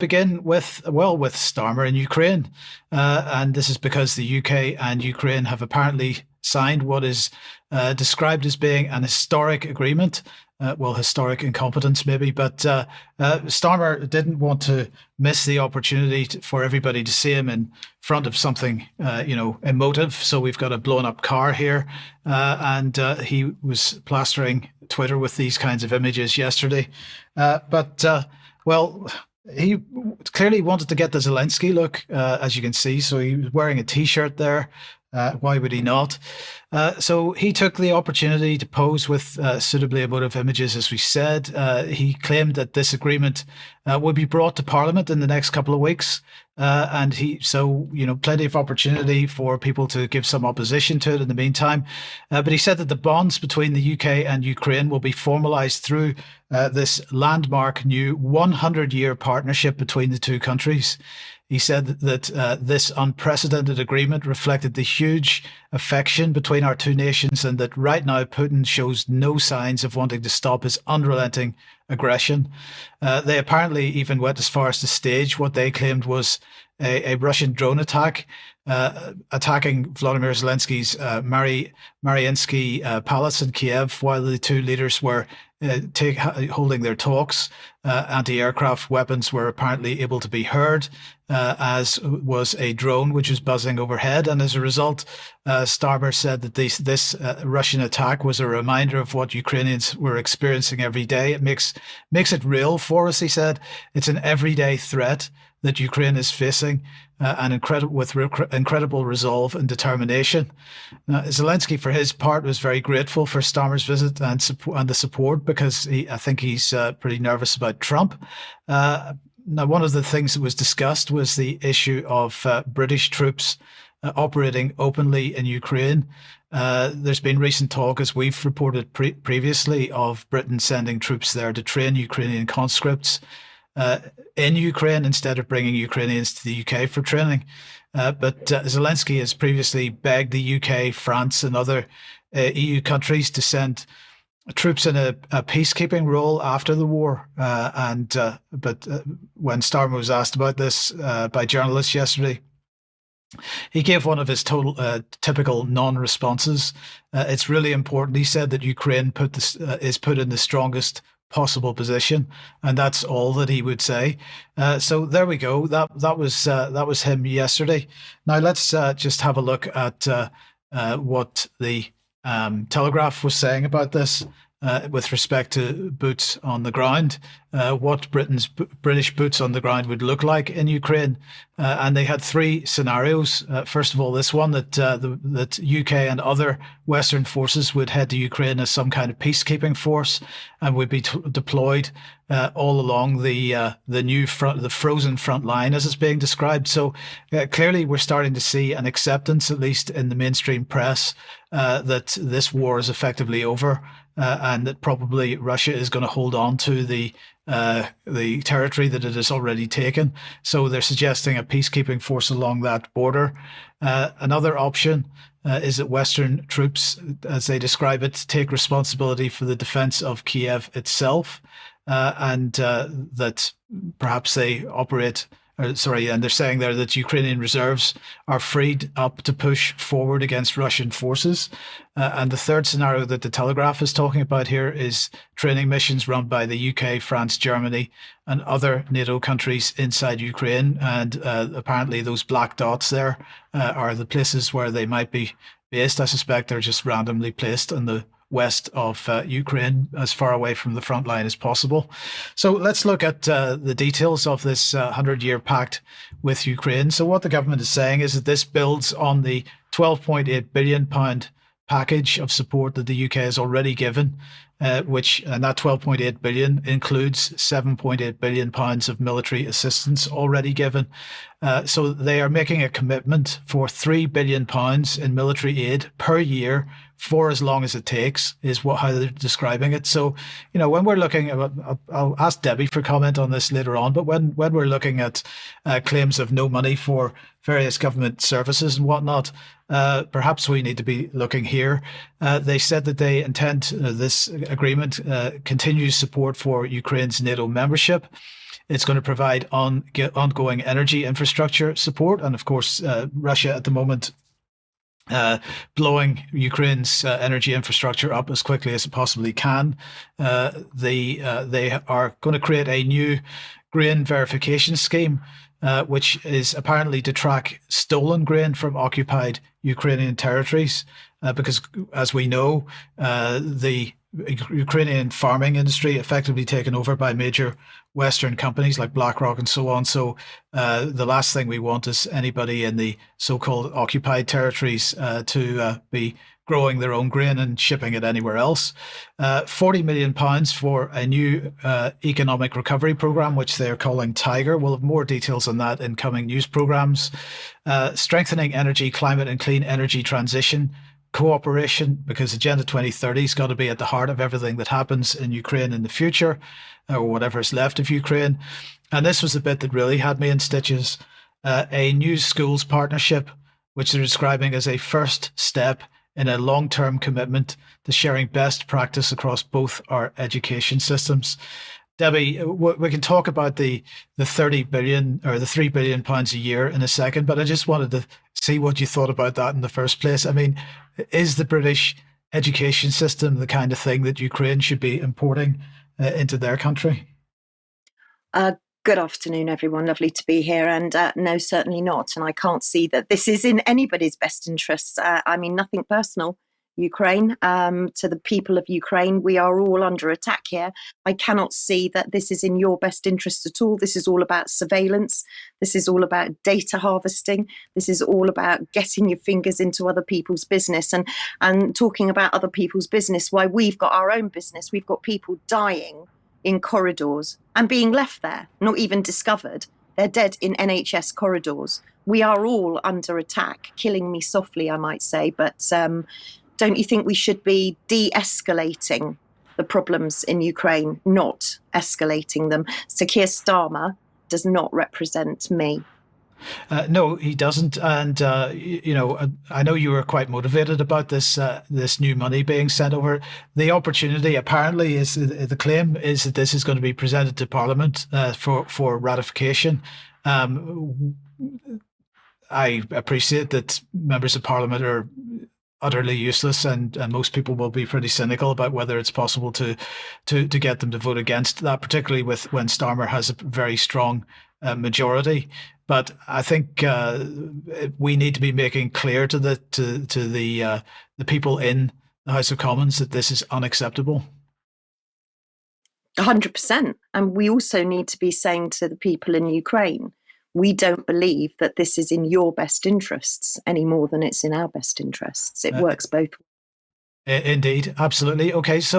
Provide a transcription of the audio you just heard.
begin with, well, with Starmer in Ukraine. And this is because the UK and Ukraine have apparently signed what is described as being an historic agreement. Well, historic incompetence, maybe, but Starmer didn't want to miss the opportunity for everybody to see him in front of something, emotive. So we've got a blown up car here, and he was plastering Twitter with these kinds of images yesterday. Well, he clearly wanted to get the Zelensky look, as you can see. So he was wearing a T-shirt there. Why would he not? So he took the opportunity to pose with suitably emotive images, as we said. He claimed that this agreement would be brought to Parliament in the next couple of weeks. Plenty of opportunity for people to give some opposition to it in the meantime. But he said that the bonds between the UK and Ukraine will be formalised through this landmark new 100-year partnership between the two countries. He said that this unprecedented agreement reflected the huge affection between our two nations, and that right now Putin shows no signs of wanting to stop his unrelenting aggression. They apparently even went as far as to stage what they claimed was a Russian drone attack, attacking Vladimir Zelensky's Mariinsky Palace in Kiev while the two leaders were holding their talks. Anti-aircraft weapons were apparently able to be heard, as was a drone which was buzzing overhead. And as a result, Starmer said that this Russian attack was a reminder of what Ukrainians were experiencing every day. It makes it real for us, he said. It's an everyday threat that Ukraine is facing, with incredible resolve and determination. Zelensky, for his part, was very grateful for Starmer's visit and the support, because I think he's pretty nervous about Trump. Now, one of the things that was discussed was the issue of British troops operating openly in Ukraine. There's been recent talk, as we've reported previously, of Britain sending troops there to train Ukrainian conscripts in Ukraine instead of bringing Ukrainians to the UK for training. But Zelensky has previously begged the UK, France, and other EU countries to send troops in a peacekeeping role after the war. But when Starmer was asked about this by journalists yesterday, he gave one of his typical non-responses. It's really important, he said, that Ukraine is put in the strongest possible position, and that's all that he would say. So there we go. That was him yesterday. Now let's just have a look at what the Telegraph was saying about this with respect to boots on the ground, what British boots on the ground would look like in Ukraine. And they had three scenarios. First of all, this one, that UK and other Western forces would head to Ukraine as some kind of peacekeeping force and would be deployed all along the frozen front line, as it's being described. So clearly we're starting to see an acceptance, at least in the mainstream press, that this war is effectively over, and that probably Russia is going to hold on to the territory that it has already taken. So they're suggesting a peacekeeping force along that border. Another option is that Western troops, as they describe it, take responsibility for the defense of Kiev itself, and that perhaps they operate. And they're saying there that Ukrainian reserves are freed up to push forward against Russian forces. And the third scenario that the Telegraph is talking about here is training missions run by the UK, France, Germany, and other NATO countries inside Ukraine. And apparently those black dots there are the places where they might be based. I suspect they're just randomly placed in the west of Ukraine, as far away from the front line as possible. So let's look at the details of this 100-year pact with Ukraine. So what the government is saying is that this builds on the £12.8 billion package of support that the UK has already given, and that 12.8 billion includes 7.8 billion pounds of military assistance already given. So they are making a commitment for 3 billion pounds in military aid per year for as long as it takes, is how they're describing it. So, when we're looking at, I'll ask Debbie for comment on this later on, but when we're looking at claims of no money for various government services and whatnot, perhaps we need to be looking here. They said that they intend this agreement continues support for Ukraine's NATO membership. It's going to provide ongoing energy infrastructure support. And of course, Russia at the moment blowing Ukraine's energy infrastructure up as quickly as it possibly can. They are going to create a new grain verification scheme, which is apparently to track stolen grain from occupied Ukrainian territories. Because, as we know, the Ukrainian farming industry effectively taken over by major Western companies like BlackRock and so on. So the last thing we want is anybody in the so-called occupied territories to be growing their own grain and shipping it anywhere else. £40 million for a new economic recovery program, which they're calling Tiger. We'll have more details on that in coming news programs. Strengthening energy, climate and clean energy transition cooperation, because Agenda 2030 has got to be at the heart of everything that happens in Ukraine in the future, or whatever is left of Ukraine. And this was the bit that really had me in stitches. A new schools partnership, which they're describing as a first step in a long-term commitment to sharing best practice across both our education systems. Debbie, we can talk about the 30 billion or the £3 billion a year in a second, but I just wanted to see what you thought about that in the first place. I mean, is the British education system the kind of thing that Ukraine should be importing into their country? Good afternoon, everyone. Lovely to be here. And no, certainly not. And I can't see that this is in anybody's best interests. I mean, nothing personal. Ukraine, to the people of Ukraine, we are all under attack here. I cannot see that this is in your best interest at all. This is all about surveillance. This is all about data harvesting. This is all about getting your fingers into other people's business and talking about other people's business. Why, we've got our own business. We've got people dying in corridors and being left there, not even discovered. They're dead in NHS corridors. We are all under attack, killing me softly, I might say, but don't you think we should be de-escalating the problems in Ukraine, not escalating them? Sir Keir Starmer does not represent me. No, he doesn't. And I know you were quite motivated about this new money being sent over. The opportunity apparently is the claim is that this is going to be presented to Parliament for ratification. I appreciate that members of Parliament are utterly useless, and most people will be pretty cynical about whether it's possible to get them to vote against that, particularly when Starmer has a very strong majority. But I think we need to be making clear to the people in the House of Commons that this is unacceptable. 100%. And we also need to be saying to the people in Ukraine, we don't believe that this is in your best interests any more than it's in our best interests. It works both ways. Indeed, absolutely. Okay, so